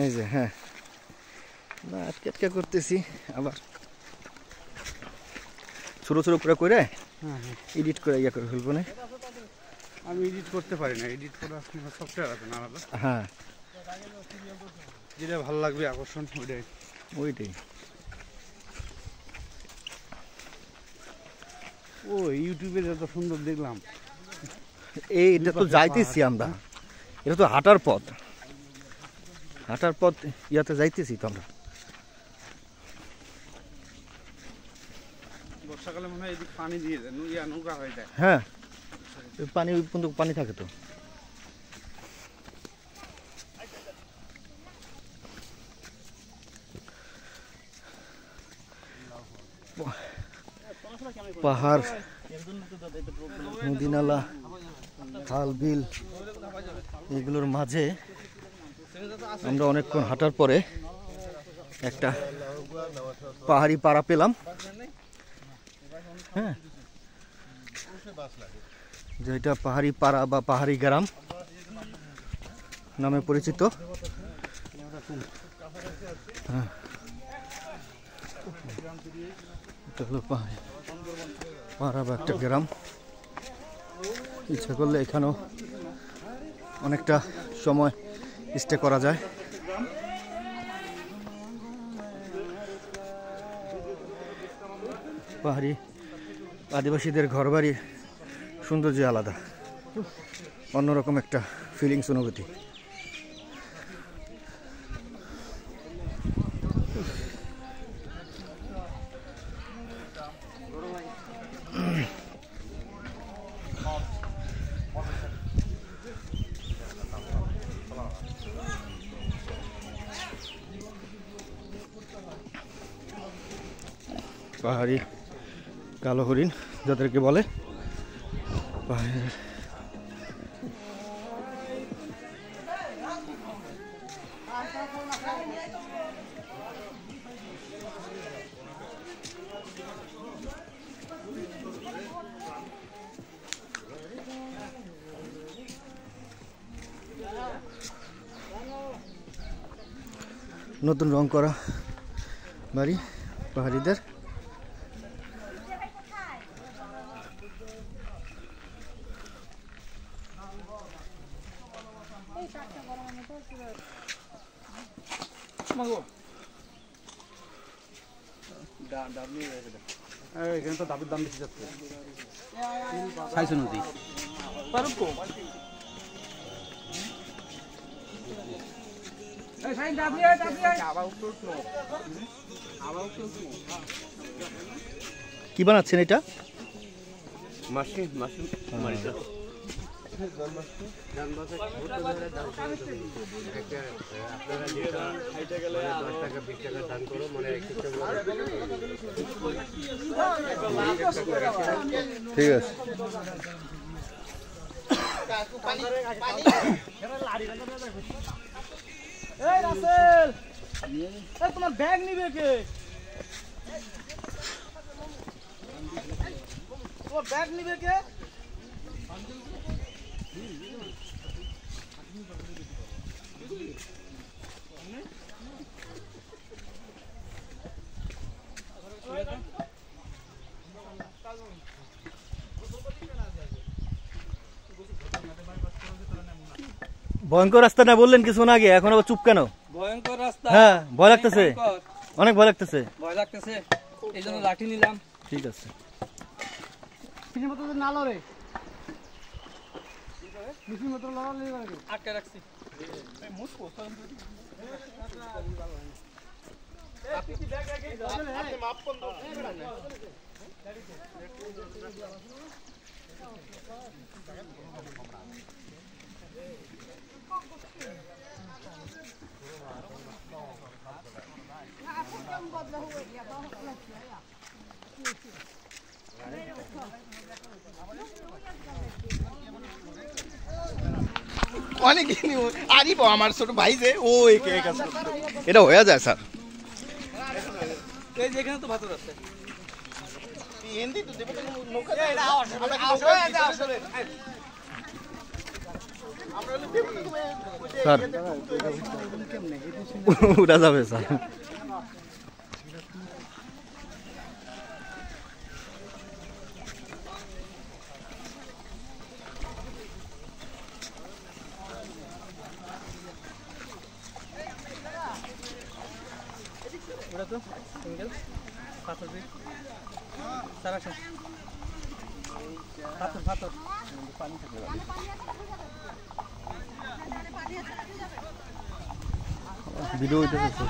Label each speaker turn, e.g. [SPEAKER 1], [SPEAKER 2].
[SPEAKER 1] এই যে হ্যাঁ না আটকে করতেছি আবার ছোট ছোট করে এডিট করে ইয়া করে ফেলবো না।
[SPEAKER 2] আমি এডিট করতে পারি না, এডিট করার সফটওয়্যার আছে না আলাদা।
[SPEAKER 1] হ্যাঁ
[SPEAKER 2] যেটা ভালো লাগবে আকর্ষণ
[SPEAKER 1] ওইটাই।
[SPEAKER 2] ও ইউটিউবে যত সুন্দর দেখলাম।
[SPEAKER 1] এটা তো যাইতেছি আমরা, এটা তো হাঁটার পথ ইয়াতে যাইতেছি তো আমরা।
[SPEAKER 2] বর্ষাকালে মনে হয় এদিক পানি দিয়ে যায়, নৌকা হয়ে যায়।
[SPEAKER 1] হ্যাঁ পানি ওই পর্যন্ত পানি থাকে তো। পাহাড়, নদী নালা, খাল বিল এগুলোর মাঝে আমরা অনেকক্ষণ হাঁটার পরে একটা পাহাড়ি পাড়া পেলাম। হ্যাঁ যেটা পাহাড়ি পাড়া বা পাহাড়ি গ্রাম নামে পরিচিত। হ্যাঁ এটা হলো পাড়া বা একটা গ্রাম। ইচ্ছা করলে এখানেও অনেকটা সময় স্টে করা যায়। পাহাড়ি আদিবাসীদের ঘরবাড়ির সৌন্দর্য আলাদা, অন্যরকম একটা ফিলিংস, অনুভূতি। পাহাড়ি কালো হরিণ যাদেরকে বলে, পাহাড়ের নতুন রং করা বাড়ি পাহাড়িদের।
[SPEAKER 2] এখানে তো দাবির দাম বেশি যাচ্ছে। নদী
[SPEAKER 1] কি বানাচ্ছেন এটা? ঠিক আছে।
[SPEAKER 3] তোমার ব্যাগ নিবে কে? তোমার ব্যাগ নিবে কে?
[SPEAKER 1] ভয়ঙ্কর রাস্তা না বললেন কিছুক্ষণ আগে, এখন আবার চুপ কেন?
[SPEAKER 3] ভয়ঙ্কর রাস্তা।
[SPEAKER 1] হ্যাঁ ভয় লাগতেছে, অনেক ভয় লাগতেছে।
[SPEAKER 3] এই জন্য লাঠি নিলাম।
[SPEAKER 1] ঠিক আছে।
[SPEAKER 3] আটকে রাখছি।
[SPEAKER 1] অনেক আরিফ আমার ছোট ভাই যে ও এটা হয়ে যায় স্যার।
[SPEAKER 3] এই যেখানে তো ভাত আছে।
[SPEAKER 1] হিন্দি তো দেবে নৌকা আমরা
[SPEAKER 2] স্যার উড়া যাবে স্যার।
[SPEAKER 3] ওটা তো সিঙ্গেল পাথর দিই স্যার আসেন পাথর পাথর পানি থাকলে
[SPEAKER 2] ভিডিও হইতেছে।